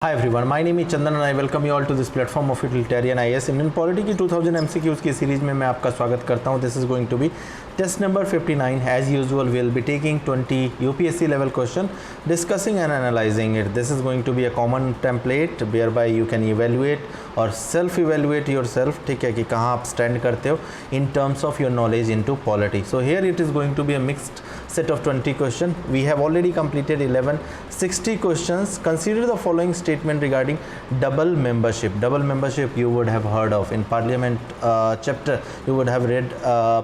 Hi everyone, my name is Chandan and I welcome you all to this platform of Utilitarian IAS Indian Polity की 2000 MCQs की series में मैं आपका स्वागत करता हूँ. This is going to be test number 59. As usual, we'll be taking 20 UPSC level question, discussing and analyzing it. This is going to be a common template whereby you can evaluate और self evaluate yourself. ठीक है कि कहाँ आप stand करते हो in terms of your knowledge into polity. So here it is going to be a mixed set of 20 questions. We have already completed 60 questions. Consider the following statement regarding double membership. Double membership you would have heard of in Parliament chapter. You would have read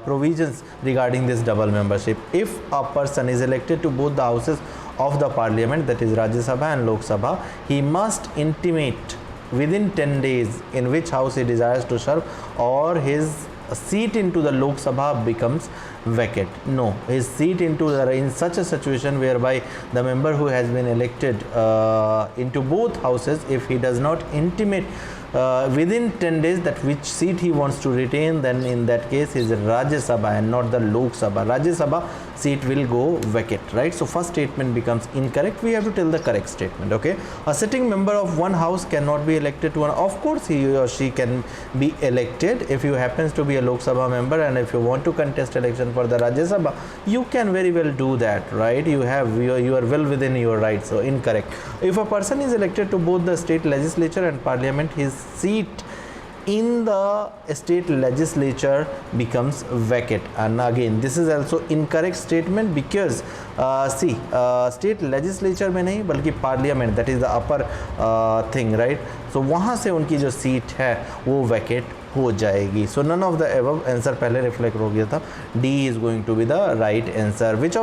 provisions regarding this double membership. If a person is elected to both the houses of the Parliament, that is Rajya Sabha and Lok Sabha, he must intimate within 10 days in which house he desires to serve, or his seat into the Lok Sabha becomes vacant. No, his seat in such a situation whereby the member who has been elected into both houses, if he does not intimate within 10 days that which seat he wants to retain, then in that case is Rajya Sabha and not the Lok Sabha. Rajya Sabha seat will go vacant, right? So first statement becomes incorrect. We have to tell the correct statement. Okay, a sitting member of one house cannot be elected to one. Of course he or she can be elected if you happens to be a Lok Sabha member, and if you want to contest election for the Rajya Sabha, you can very well do that, right? You are well within your right. So incorrect. If a person is elected to both the state legislature and parliament, his seat in the state legislature becomes vacant. And again this is also incorrect statement because state legislature में नहीं बल्कि parliament, that is the upper thing, right? So वहाँ से उनकी जो seat है वो vacant हो जाएगी. So none of the above answer पहले reflect हो गया था. D is going to be the right answer. Which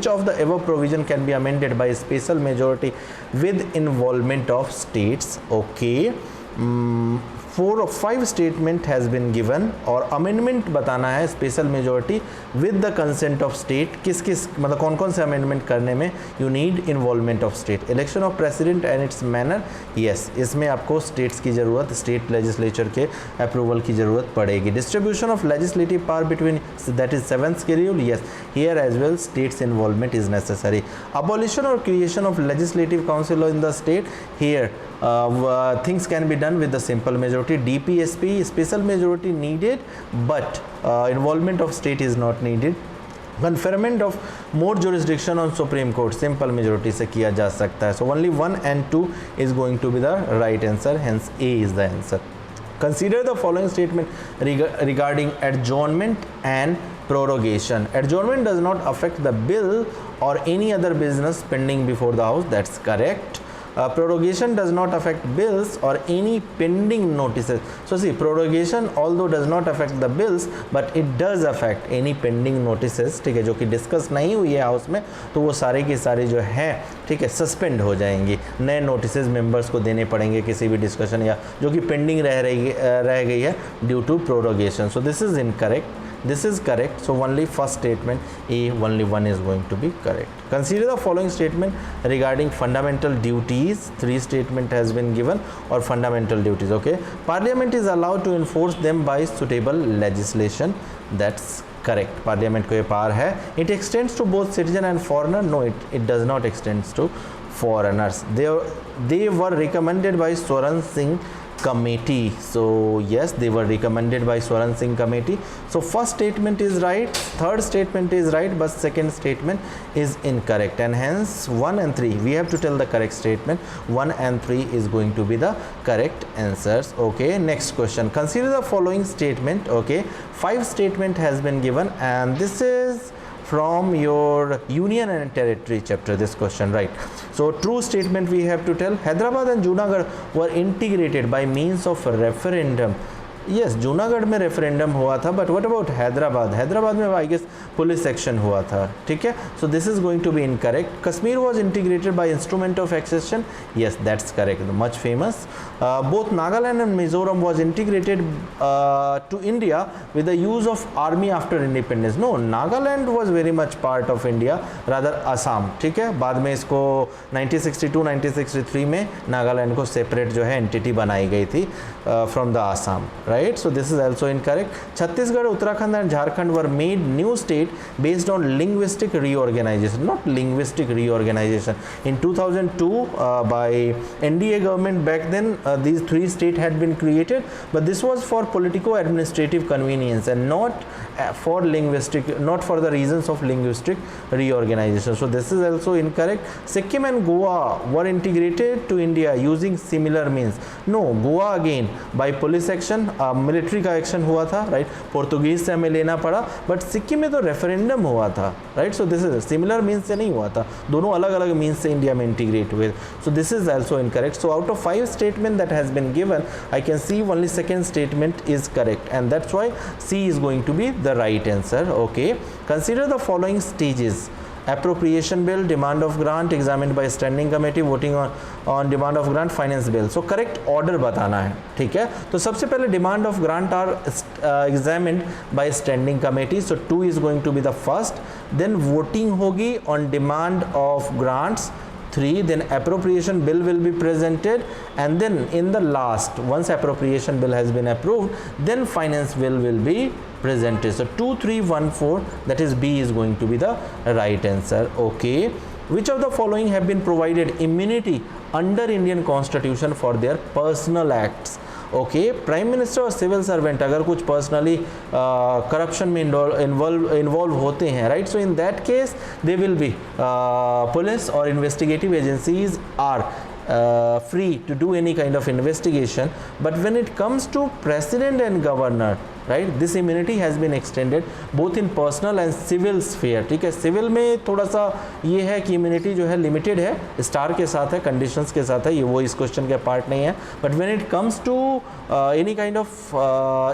of the above provision can be amended by special majority with involvement of states? Okay. 4 or 5 statement has been given और amendment बताना है special majority with the consent of state. किस मतलब कौन कौन से amendment करने में you need involvement of state. Election of president and it's manner, yes इसमें आपको स्टेट्स की ज़रूरत, स्टेट लेजिस्लेचर के अप्रूवल की ज़रूरत पड़ेगी. Distribution of legislative power between, that is 7th schedule, yes here as well states involvement is necessary. Abolition और creation of legislative council in the state, here things can be done with the simple majority. DPSP, special majority needed, but involvement of state is not needed. Conferment of more jurisdiction on Supreme Court, simple majority से किया जा सकता है. So only 1 and 2 is going to be the right answer, hence A is the answer. Consider the following statement regarding adjournment and prorogation. Adjournment does not affect the bill or any other business pending before the house, that's correct. Prorogation does not affect bills or any pending notices. So see, prorogation although does not affect the bills but it does affect any pending notices, ठीक है, जो कि discuss नहीं हुई है house में, तो वो सारे के सारे जो है, ठीक है, सस्पेंड हो जाएंगी. नए नोटिसेस मेंबर्स को देने पड़ेंगे किसी भी डिस्कशन या जो कि पेंडिंग रह गई है due to prorogation. So this is incorrect. This is correct. So only first statement A, only 1 is going to be correct. Consider the following statement regarding fundamental duties. 3 statement has been given or fundamental duties. Okay, Parliament is allowed to enforce them by suitable legislation. That's correct. Parliament को ये power है. It extends to both citizen and foreigner. No, it does not extends to foreigners. They were recommended by Swaran Singh committee. So yes, they were recommended by Swaran Singh committee. So first statement is right, third statement is right, but second statement is incorrect, and hence 1 and 3 we have to tell the correct statement. 1 and 3 is going to be the correct answers. Okay, next question. Consider the following statement. Okay, 5 statement has been given and this is from your union and territory chapter, this question, right? So true statement we have to tell. Hyderabad and Junagadh were integrated by means of referendum. Yes, Junagadh में referendum हुआ था, but what about Hyderabad? Hyderabad में I guess police action हुआ था, ठीक है. So this is going to be incorrect. Kashmir was integrated by instrument of accession, yes that's correct, much famous. Both Nagaland and Mizoram was integrated to India with the use of army after independence. No, Nagaland was very much part of India, rather Assam, ठीक है. बाद में इसको 1962-1963 में नागालैंड को separate जो है entity बनाई गई थी from the Assam, right. right? So this is also incorrect. Chhattisgarh, Uttarakhand and Jharkhand were made new state based on linguistic reorganization, not linguistic reorganization. In 2002 by NDA government back then, these three states had been created, but this was for politico-administrative convenience and not for linguistic, not for the reasons of linguistic reorganization. So this is also incorrect. Sikkim and Goa were integrated to India using similar means. No, Goa again by police action, military का action हुआ था, right, Portuguese से हमें लेना पड़ा, but Sikkim में तो referendum हुआ था, right. So this is similar means से नहीं हुआ था, दोनों अलग अलग मीन्स से इंडिया में इंटीग्रेट हुए. So this is also incorrect. So out of 5 statement that has been given, I can see only second statement is correct and that's why C is going to be the right answer. Okay, consider the following stages: appropriation bill, demand of grant examined by standing committee, voting on demand of grant, finance bill. So correct order बताना है, ठीक है. तो सबसे पहले demand of grant are examined by standing committee, so 2 is going to be the first. Then voting होगी on demand of grants, 3. Then appropriation bill will be presented, and then in the last, once appropriation bill has been approved, then finance bill will be presented. So 2, 3, 1, 4, that is B is going to be the right answer. Okay, which of the following have been provided immunity under Indian Constitution for their personal acts? Okay, prime minister और civil servant अगर कुछ personally corruption में involve होते हैं, right, so in that case they will be police और investigative agencies are free to do any kind of investigation. But when it comes to president and governor, right, this immunity has been extended both in personal and civil sphere. ठीक है, civil में थोड़ा सा ये है कि immunity जो है लिमिटेड है, स्टार के साथ है, कंडीशंस के साथ है, ये वो इस क्वेश्चन के पार्ट नहीं है. But when it comes to any kind of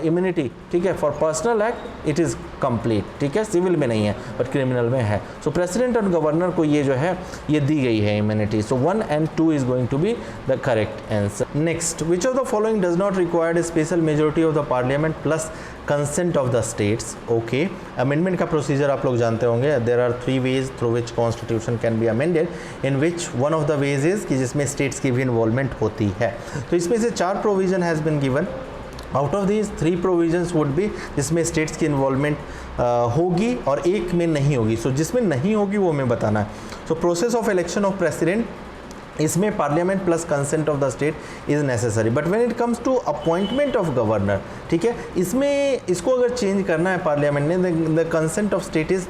immunity, ठीक है, for personal act it is complete, ठीक है, सिविल में नहीं है बट क्रिमिनल में है. सो प्रेसिडेंट और गवर्नर को ये जो है ये दी गई है immunity. So 1 and 2 is going to be the correct answer. Next, which of the following does not require a special majority of the parliament plus consent of the states? Okay, amendment का procedure आप लोग जानते होंगे. There are 3 ways through which constitution can be amended, in which one of the ways is कि जिसमें states की भी involvement होती है. तो इसमें से 4 provision has been given. Out of these 3 provisions would be जिसमें स्टेट्स की इन्वॉल्वमेंट होगी और एक में नहीं होगी. सो जिसमें नहीं होगी वो हमें बताना है. So process of election of president, इसमें parliament plus consent of the state is necessary. But when it comes to appointment of governor, ठीक है, इसमें इसको अगर चेंज करना है पार्लियामेंट ने, the consent of state is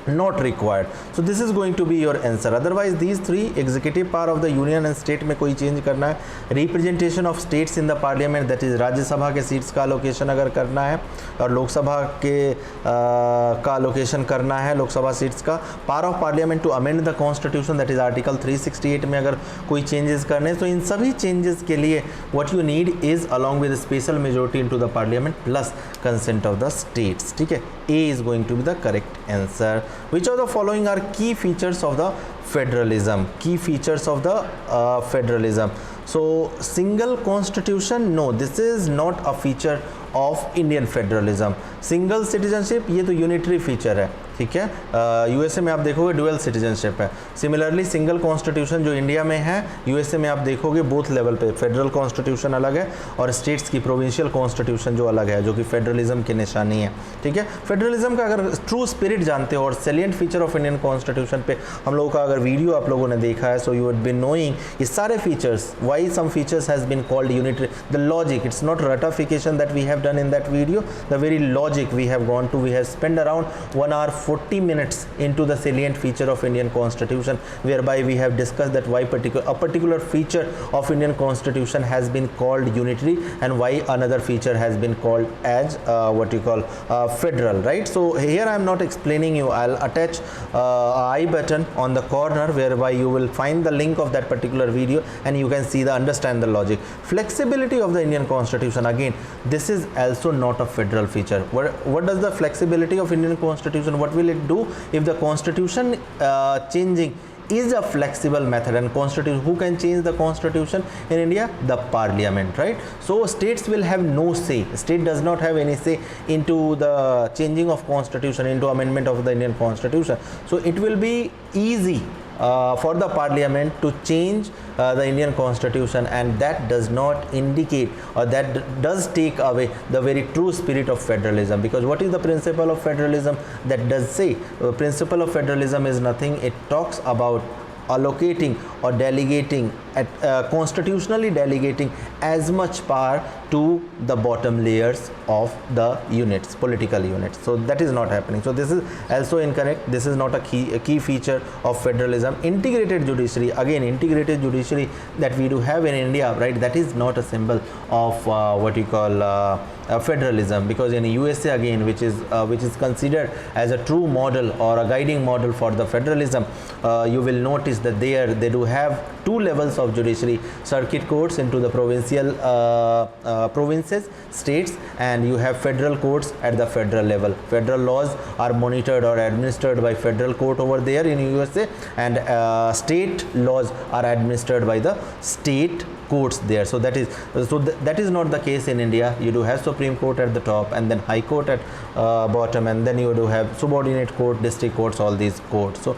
not required. So this is going to be your answer. Otherwise these 3, executive power of the union and state में कोई चेंज करना है, representation of states in the parliament, that is Rajya Sabha के seats का allocation अगर करना है और लोकसभा के का allocation करना है, लोकसभा सीट्स का, power of parliament to amend the constitution, that is article 368 में अगर कोई चेंजेस करने हैं, तो इन सभी चेंजेस के लिए what you need is along with special majority into the parliament plus consent of the states. ठीक है, A is going to be the correct answer. Which of the following are key features of the federalism? Key features of the federalism. So single constitution, no, this is not a feature of Indian federalism. Single citizenship ये तो unitary feature है, ठीक है. USA में आप देखोगे dual citizenship है. Similarly single constitution जो इंडिया में है, यूएसए में आप देखोगे बोथ लेवल पे फेडरल कॉन्स्टिट्यूशन अलग है और स्टेट्स की प्रोविंशियल कॉन्स्टिट्यूशन जो अलग है, जो कि फेडरलिज्म की निशानी है, ठीक है. फेडरलिज्म का अगर ट्रू स्पिरिट जानते हो और salient feature of Indian constitution पे हम लोगों का अगर वीडियो आप लोगों ने देखा है, so you would be knowing ये सारे features, why some features has been called unitary, the logic, it's not ratification that we have done in that video, the very logic we have gone to. We have spent around 1 hour 40 minutes into the salient feature of Indian Constitution, whereby we have discussed that why a particular feature of Indian Constitution has been called unitary and why another feature has been called as what you call federal, right? So here I am not explaining you. I'll attach I button on the corner whereby you will find the link of that particular video and you can see the understand the logic. Flexibility of the Indian Constitution, again this is also not a federal feature. What does the flexibility of Indian Constitution, what will it do if the constitution changing is a flexible method? And constitution, who can change the constitution in India? The parliament, right? So states will have no say. State does not have any say into the changing of constitution, into amendment of the Indian Constitution. So it will be easy for the parliament to change the Indian constitution, and that does not indicate, or that does take away the very true spirit of federalism. Because what is the principle of federalism? That does say, principle of federalism is nothing, it talks about allocating or delegating constitutionally delegating as much power to the bottom layers of the units, political units. So that is not happening. So this is also incorrect. This is not a key feature of federalism. Integrated judiciary, again, integrated judiciary that we do have in India, right, that is not a symbol of what you call federalism, because in USA, again, which is considered as a true model or a guiding model for the federalism, you will notice that they do have two levels of judiciary: circuit courts into the provincial provinces, states, and you have federal courts at the federal level. Federal laws are monitored or administered by federal court over there in USA, and state laws are administered by the state courts there. So that is not the case in India. You do have Supreme Court at the top, and then High Court at bottom, and then you do have subordinate court, district courts, all these courts. So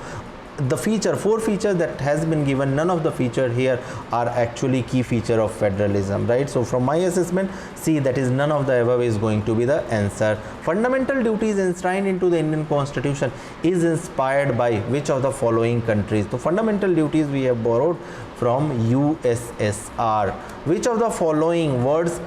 the four features that has been given, none of the feature here are actually key feature of federalism, right? So from my assessment, see, that is none of the above is going to be the answer. Fundamental duties enshrined into the Indian Constitution is inspired by which of the following countries? So fundamental duties we have borrowed from USSR. Which of the following words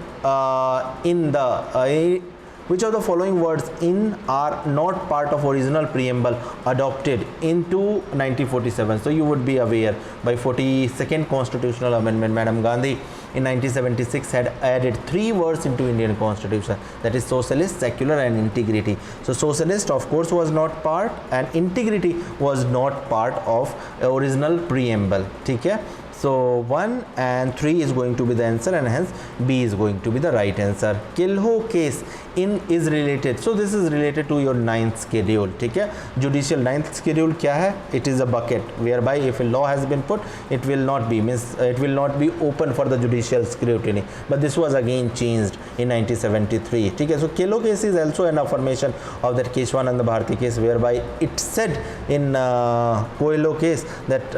which of the following words in are not part of original preamble adopted into 1947? So you would be aware, by 42nd constitutional amendment, Madam Gandhi in 1976 had added 3 words into Indian Constitution, that is socialist, secular, and integrity. So socialist, of course, was not part, and integrity was not part of original preamble. Okay? So 1 and 3 is going to be the answer, and hence B is going to be the right answer. Kilho case is related. So this is related to your 9th schedule. Okay? Judicial 9th schedule क्या है? It is a bucket whereby if a law has been put, it will not be open for the judicial scrutiny. But this was again changed in 1973. Okay? So Kilho case is also an affirmation of that Keshwananda Bharati case, whereby it said in Coelho case that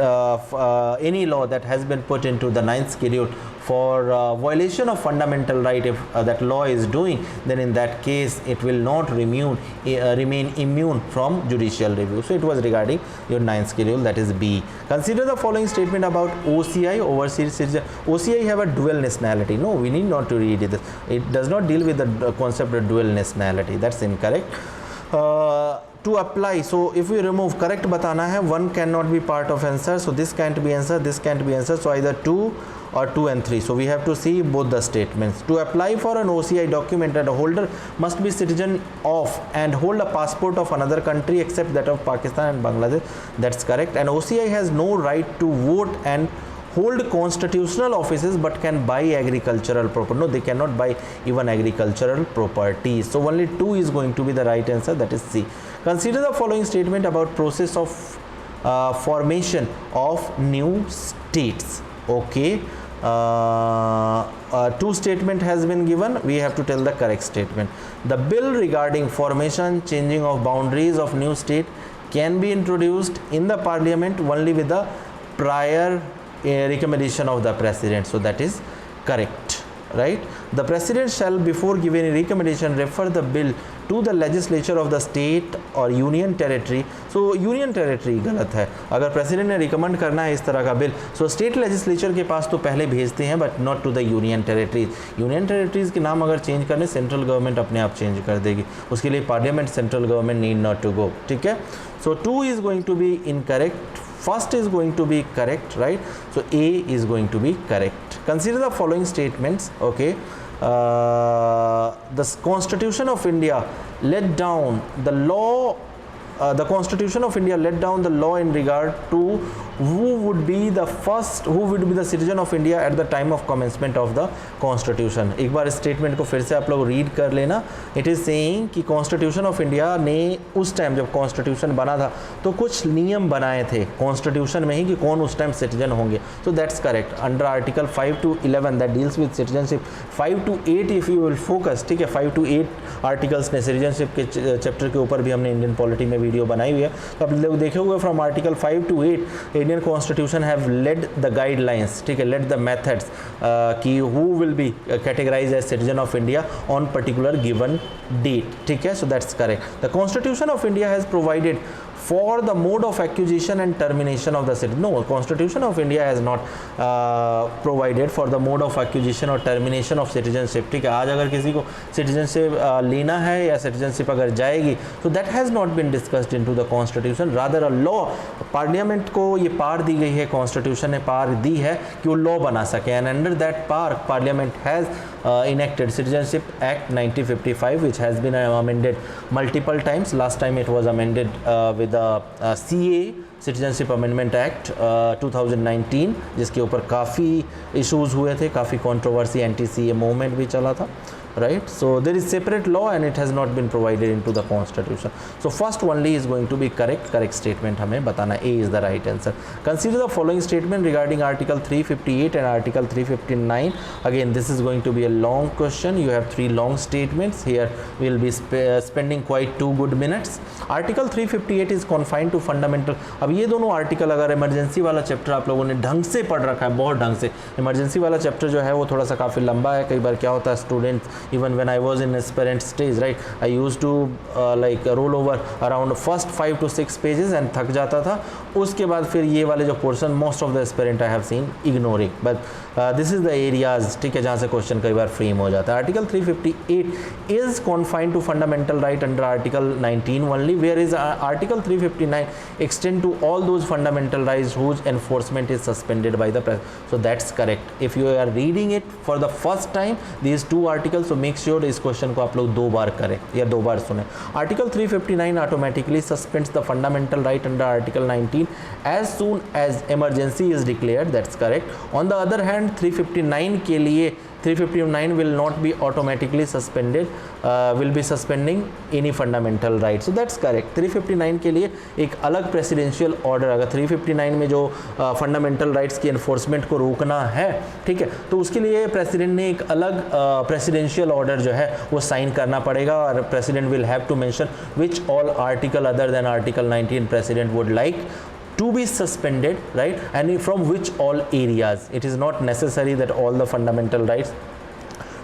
any law that has been put into the 9th schedule for violation of fundamental right, if that law is doing, then in that case it will not remain immune from judicial review. So it was regarding your 9th schedule, that is B. Consider the following statement about OCI, overseas citizen. OCI have a dual nationality. No, we need not to read it. It does not deal with the concept of dual nationality. That's incorrect. To apply, so if we remove, correct batana hai, 1 cannot be part of answer, so this can't be answer, this can't be answer, so either 2 or 2 and 3. So we have to see both the statements. To apply for an OCI document, that a holder must be citizen of and hold a passport of another country except that of Pakistan and Bangladesh. That's correct. And OCI has no right to vote and hold constitutional offices, but can buy agricultural property. No, they cannot buy even agricultural property. So only 2 is going to be the right answer, that is C. Consider the following statement about process of formation of new states. Okay, 2 statement has been given, we have to tell the correct statement. The bill regarding formation, changing of boundaries of new state can be introduced in the parliament only with the prior recommendation of the president. So that is correct, right? The president shall, before giving a recommendation, refer the bill to the legislature of the state or union territory. So union territory गलत है. अगर president ने recommend करना है इस तरह का bill, so state legislature के पास तो पहले भेजते हैं, but not to the union territories. Union territories के नाम अगर change करने, central government अपने आप change कर देगी. उसके लिए parliament, central government need not to go. ठीक है? So 2 is going to be incorrect. First is going to be correct, right? So A is going to be correct. Consider the following statements. Okay, the Constitution of India laid down the law. The Constitution of India laid down the law in regard to who would be the citizen of India at the time of commencement of the Constitution. एक बार statement को फिर से आप लोग read कर लेना. It is saying कि constitution of India ने उस टाइम जब कॉन्स्टिट्यूशन बना था तो कुछ नियम बनाए थे कॉन्स्टिट्यूशन में ही कि कौन उस टाइम सिटीजन होंगे. सो that's correct. Under article 5 to 11 that deals with citizenship. 5 to 8 if you will focus, ठीक है, 5 to 8 आर्टिकल्स ने सिटीजनशिप के चैप्टर के ऊपर भी हमने इंडियन पॉलिटी में वीडियो बनाई हुई है. तो आप लोग देखे हुए from article 5 to 8 Indian constitution have laid the guidelines, ठीक है, लेड द मेथड्स कि who will be categorise as citizen of India on particular given date. ठीक है, so that's correct. The constitution of India has provided for the mode of acquisition and termination of the citizen. No, Constitution of India has not provided for the mode of acquisition or termination of citizenship. ठीक है, आज अगर किसी को citizenship लेना है या citizenship अगर जाएगी तो that has not been discussed into the Constitution. Rather a law, parliament को ये पावर दी गई है, Constitution ने पावर दी है कि वो लॉ बना सके. And under that power, Parliament has enacted Citizenship Act 1955, which has been amended multiple times. Last time it was amended with the CA citizenship amendment act 2019, जिसके ऊपर काफ़ी इश्यूज़ हुए थे, काफ़ी कंट्रोवर्सी, एंटी CA मूवमेंट भी चला था. Right, so there is separate law and it has not been provided into the Constitution. So first only is going to be correct statement हमें बताना. A is the right answer. Consider the following statement regarding Article 358 and Article 359. Again, this is going to be a long question. You have 3 long statements here. We'll be spending quite 2 good minutes. Article 358 is confined to fundamental. अब ये दोनों article अगर emergency वाला chapter आप लोगों ने ढंग से पढ़ रखा है, बहुत ढंग से, इमरजेंसी वाला चैप्टर जो है वो थोड़ा सा काफ़ी लंबा है. कई बार क्या होता है, students, even when I was in aspirant stage, right, I used to like roll over around first 5 to 6 pages and थक जाता था. उसके बाद फिर ये वाले जो portion most of the aspirant I have seen ignoring, but this is the areas, ठीक है, जहाँ से क्वेश्चन कई बार फ्रेम हो जाता है. Article 358 is confined to fundamental right under Article 19 only, whereas Article 359 extend to all those fundamental rights whose enforcement is suspended by the president. So that's correct. If you are reading it for the first time, these 2 articles, so make sure इस question को आप लोग 2 बार करें या 2 बार सुने. Article 359 automatically suspends the fundamental right under article 19 as soon as emergency is declared. That's correct. On the other hand 359 के लिए 359 will not be automatically suspended, will be suspending any fundamental right. So that's correct. 359 के लिए एक अलग presidential order, अगर 359 में जो fundamental rights की एनफोर्समेंट को रोकना है, ठीक है, तो उसके लिए प्रेसिडेंट ने एक अलग प्रेसिडेंशियल ऑर्डर जो है वो साइन करना पड़ेगा. और president will have to mention which all article other than article 19 president would like to be suspended, right, and from which all areas. It is not necessary that all the fundamental rights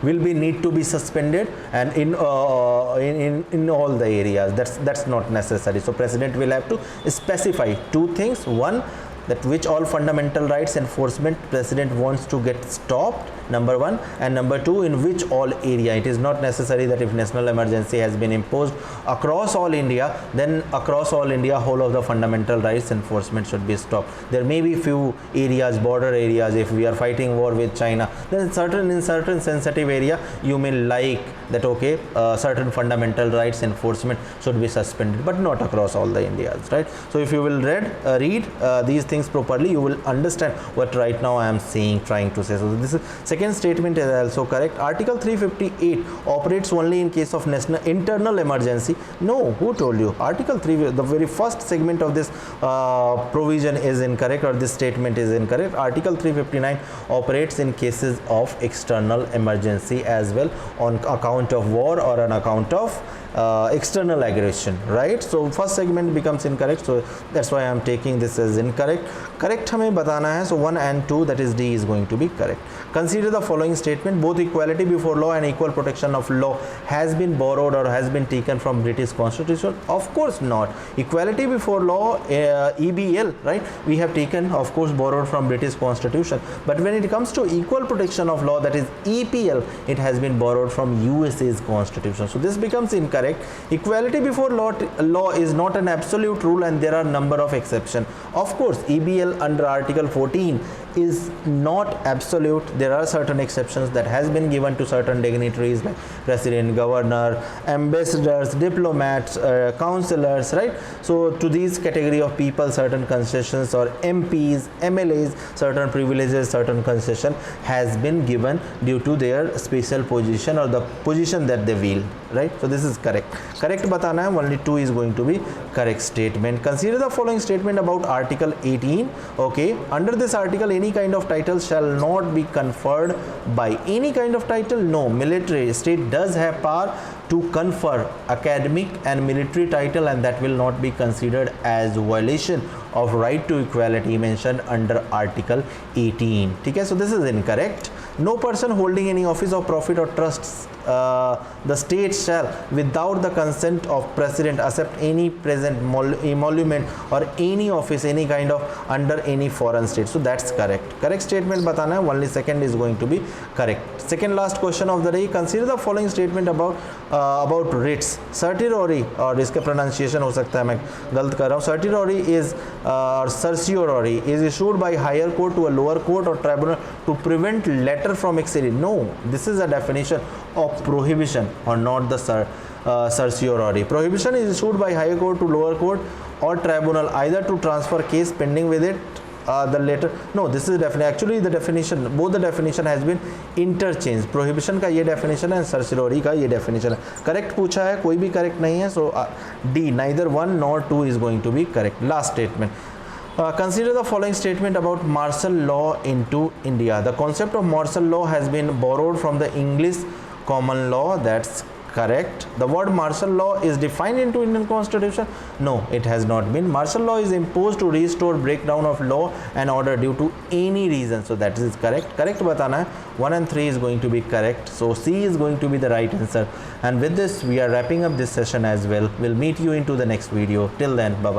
will be need to be suspended and in all the areas. That's not necessary. So president will have to specify 2 things. One, that which all fundamental rights enforcement president wants to get stopped, number 1, and number 2, in which all area. It is not necessary that if national emergency has been imposed across all India, then across all India whole of the fundamental rights enforcement should be stopped. There may be few areas, border areas, if we are fighting war with China, then in certain sensitive area you may like that, okay, certain fundamental rights enforcement should be suspended, but not across all the Indias, right? So if you will read these things properly, you will understand what right now I am saying, trying to say. So this is second statement is also correct. Article 358 operates only in case of national internal emergency. No, who told you? Article 3, the very first segment of this provision is incorrect, or this statement is incorrect. Article 359 operates in cases of external emergency as well, on account of war or on account of external aggression, right? So first segment becomes incorrect, so that's why I am taking this as incorrect. Correct हमें बताना है, so 1 and 2, that is D is going to be correct. Consider the following statement: both equality before law and equal protection of law has been borrowed or has been taken from British Constitution. Of course not. Equality before law, EBL, right, we have taken, of course, borrowed from British Constitution, but when it comes to equal protection of law, that is EPL, it has been borrowed from USA's Constitution. So this becomes incorrect. Equality before law is not an absolute rule, and there are number of exceptions. Of course, EBL under Article 14 is not absolute. There are certain exceptions that has been given to certain dignitaries like president, governor, ambassadors, diplomats, councillors, right? So to these category of people, certain concessions, or MPs, MLAs, certain privileges, certain concession has been given due to their special position or the position that they wield, right? So this is correct बताना है. Only 2 is going to be correct statement. Consider the following statement about article 18. Okay, under this article, any kind of title shall not be conferred by any kind of title. No, military state does have power to confer academic and military title, and that will not be considered as violation of right to equality mentioned under article 18. ठीक है, so this is incorrect. No person holding any office of profit or trusts the state shall, without the consent of president, accept any present emolument or any office, any kind of under any foreign state. So that's correct statement बताना है. Only second is going to be correct. Second last question of the day. Consider the following statement about writs. Certiorari, और इसका pronunciation हो सकता है मैं गलत कर रहा हूँ. Certiorari is certiorari is issued by higher court to a lower court or tribunal to prevent letter from exceeding. No, this is a definition of prohibition or not the certiorari. Prohibition is issued by higher court to lower court or tribunal either to transfer case pending with it the letter. No, this is definitely, actually the definition, both the definition has been interchanged. Prohibition का ये definition है, certiorari का ये definition है. Correct पूछा है, कोई भी correct नहीं है. So D, neither 1 nor 2 is going to be correct. Last statement. Consider the following statement about martial law into India. The concept of martial law has been borrowed from the English common law. That's correct. The word martial law is defined into Indian Constitution. No, it has not been. Martial law is imposed to restore breakdown of law and order due to any reason. So that is correct. Correct बताना है. 1 and 3 is going to be correct. So C is going to be the right answer. And with this, we are wrapping up this session as well. We'll meet you into the next video. Till then, bye bye.